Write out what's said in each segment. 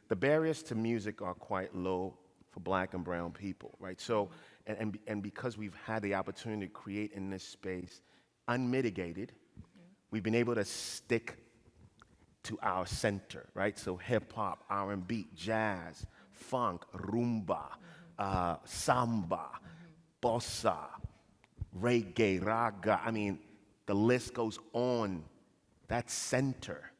the barriers to music are quite low for black and brown people, right? So, and because we've had the opportunity to create in this space unmitigated, we've been able to stick to our center, right? So hip hop, R&B, jazz, funk, rumba, samba, bossa, reggae, raga. I mean, the list goes on. That center.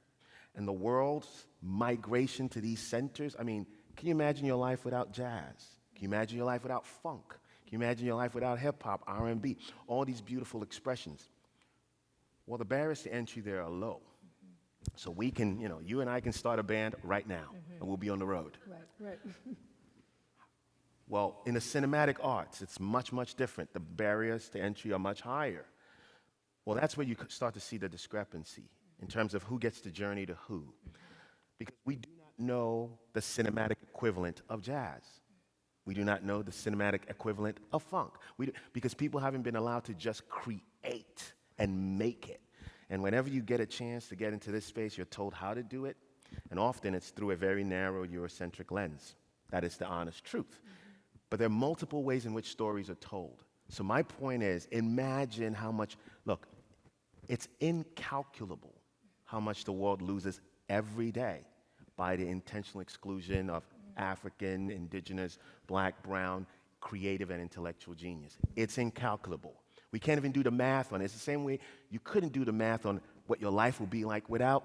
And the world's migration to these centers, I mean, can you imagine your life without jazz? Can you imagine your life without funk? Can you imagine your life without hip hop, R&B, all these beautiful expressions? Well, the barriers to entry there are low. So we can, you and I can start a band right now, and we'll be on the road. Right. Well, in the cinematic arts, it's much, much different. The barriers to entry are much higher. Well, that's where you start to see the discrepancy in terms of who gets the journey to who. Because we do not know the cinematic equivalent of jazz. We do not know the cinematic equivalent of funk. Because people haven't been allowed to just create and make it. And whenever you get a chance to get into this space, you're told how to do it. And often it's through a very narrow Eurocentric lens. That is the honest truth. But there are multiple ways in which stories are told. So my point is, imagine how much, look, it's incalculable how much the world loses every day by the intentional exclusion of African, indigenous, black, brown, creative, and intellectual genius. It's incalculable. We can't even do the math on it. It's the same way you couldn't do the math on what your life would be like without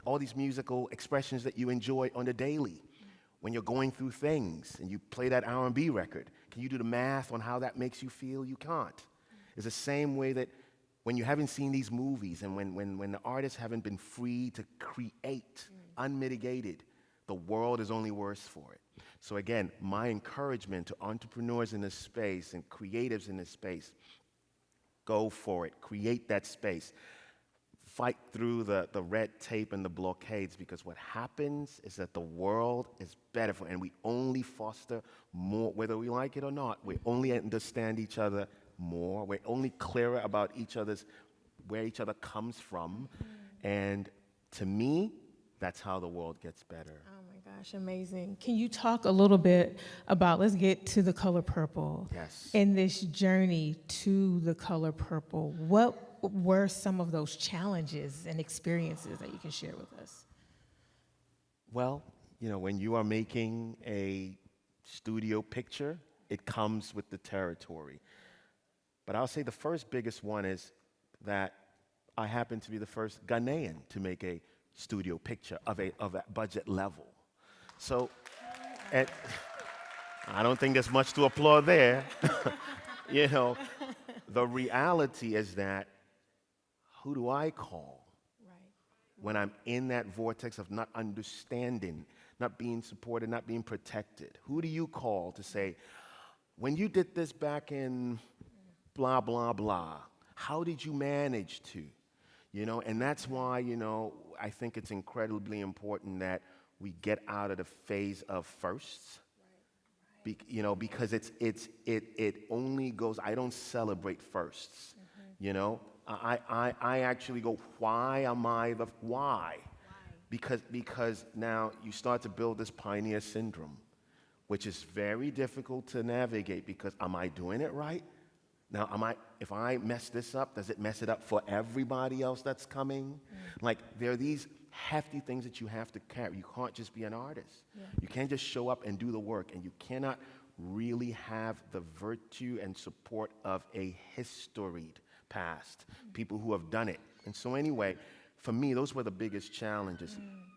all these musical expressions that you enjoy on the daily. When you're going through things and you play that R&B record, can you do the math on how that makes you feel? You can't. It's the same way that when you haven't seen these movies and when the artists haven't been free to create, unmitigated, the world is only worse for it. So again, my encouragement to entrepreneurs in this space and creatives in this space, go for it, create that space. Fight through the red tape and the blockades, because what happens is that the world is better for, and we only foster more, whether we like it or not. We only understand each other more. We're only clearer about where each other comes from. And to me, that's how the world gets better. Oh my gosh, amazing. Can you talk a little bit about, let's get to the color purple. Yes. In this journey to the color purple, what were some of those challenges and experiences that you can share with us? Well, when you are making a studio picture, it comes with the territory. But I'll say the first biggest one is that I happen to be the first Ghanaian to make a studio picture of a budget level. So, and I don't think there's much to applaud there. The reality is that who do I call when I'm in that vortex of not understanding, not being supported, not being protected? Who do you call to say, when you did this back in blah, blah, blah, how did you manage to? And that's why, I think it's incredibly important that we get out of the phase of firsts. Because it only goes, I don't celebrate firsts, I actually go, why am I the why? Because now you start to build this pioneer syndrome, which is very difficult to navigate, because am I doing it right? Now, if I mess this up, does it mess it up for everybody else that's coming? Like, there are these hefty things that you have to carry. You can't just be an artist. Yeah. You can't just show up and do the work, and you cannot really have the virtue and support of a historied past, people who have done it. And so anyway, for me, those were the biggest challenges.